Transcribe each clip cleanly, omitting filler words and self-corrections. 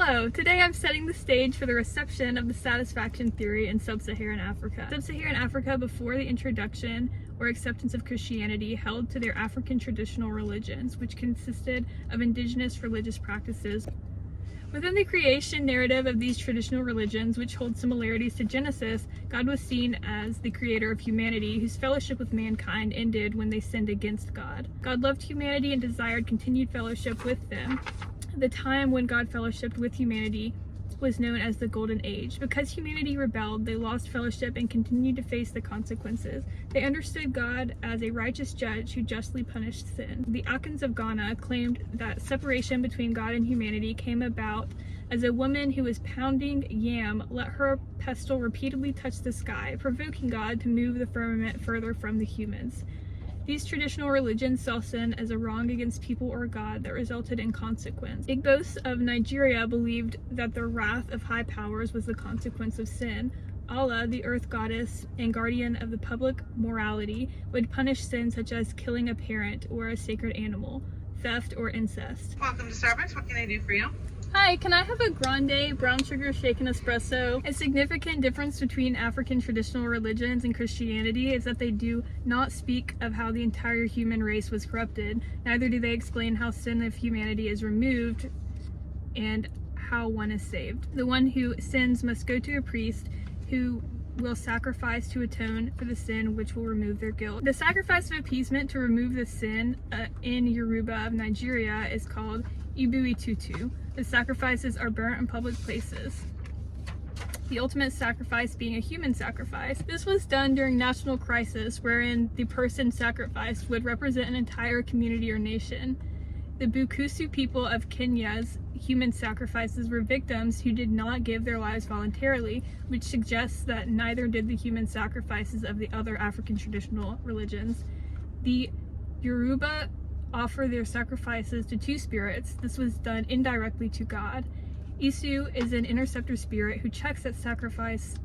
Hello, today I'm setting the stage for the reception of the satisfaction theory in Sub-Saharan Africa. Sub-Saharan Africa, before the introduction or acceptance of Christianity, held to their African traditional religions, which consisted of indigenous religious practices. Within the creation narrative of these traditional religions, which hold similarities to Genesis, God was seen as the creator of humanity, whose fellowship with mankind ended when they sinned against God. God loved humanity and desired continued fellowship with them. The time when God fellowshiped with humanity was known as the Golden Age. Because humanity rebelled, they lost fellowship and continued to face the consequences. They understood God as a righteous judge who justly punished sin. The Akans of Ghana claimed that separation between God and humanity came about as a woman who was pounding yam let her pestle repeatedly touch the sky, provoking God to move the firmament further from the humans. These traditional religions saw sin as a wrong against people or God that resulted in consequence. Igbos of Nigeria believed that the wrath of high powers was the consequence of sin. Allah, the earth goddess and guardian of the public morality, would punish sin such as killing a parent or a sacred animal, theft, or incest. Welcome to Starbucks. What can I do for you? Hi, can I have a grande brown sugar shaken espresso? A significant difference between African traditional religions and Christianity is that they do not speak of how the entire human race was corrupted. Neither do they explain how sin of humanity is removed and how one is saved. The one who sins must go to a priest who will sacrifice to atone for the sin which will remove their guilt. The sacrifice of appeasement to remove the sin in Yoruba of Nigeria is called Ibu Itutu. The sacrifices are burnt in public places, the ultimate sacrifice being a human sacrifice. This was done during national crisis, wherein the person sacrificed would represent an entire community or nation. The Bukusu people of Kenya's human sacrifices were victims who did not give their lives voluntarily, which suggests that neither did the human sacrifices of the other African traditional religions. The Yoruba offer their sacrifices to two spirits. This was done indirectly to God. Isu is an interceptor spirit who checks that sacrifices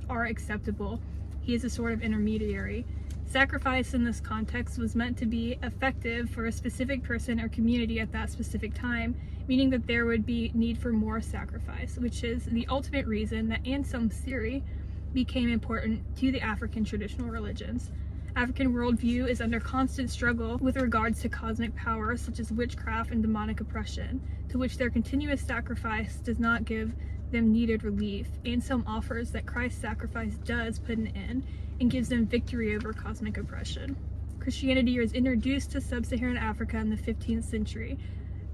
are acceptable. He is a sort of intermediary. Sacrifice in this context was meant to be effective for a specific person or community at that specific time, meaning that there would be need for more sacrifice, which is the ultimate reason that Anselm's theory became important to the African traditional religions. African worldview is under constant struggle with regards to cosmic powers such as witchcraft and demonic oppression, to which their continuous sacrifice does not give them needed relief. Anselm offers that Christ's sacrifice does put an end and gives them victory over cosmic oppression. Christianity was introduced to Sub-Saharan Africa in the 15th century.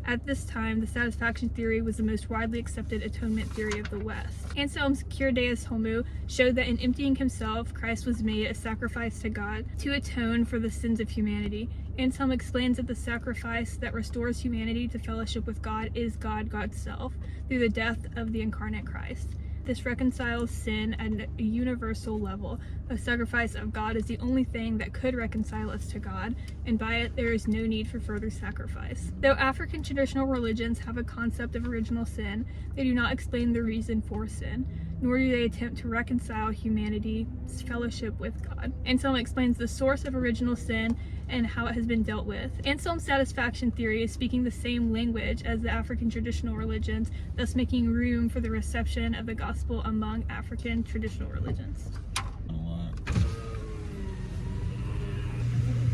At this time, the satisfaction theory was the most widely accepted atonement theory of the West. Anselm's Cur Deus Homo showed that in emptying himself, Christ was made a sacrifice to God to atone for the sins of humanity. Anselm explains that the sacrifice that restores humanity to fellowship with God is God, God's self, through the death of the incarnate Christ. This reconciles sin at a universal level. The sacrifice of God is the only thing that could reconcile us to God, and by it there is no need for further sacrifice. Though African traditional religions have a concept of original sin, they do not explain the reason for sin, nor do they attempt to reconcile humanity's fellowship with God. Anselm explains the source of original sin and how it has been dealt with. Anselm's satisfaction theory is speaking the same language as the African traditional religions, thus making room for the reception of the gospel among African traditional religions.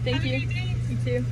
Thank you. You too.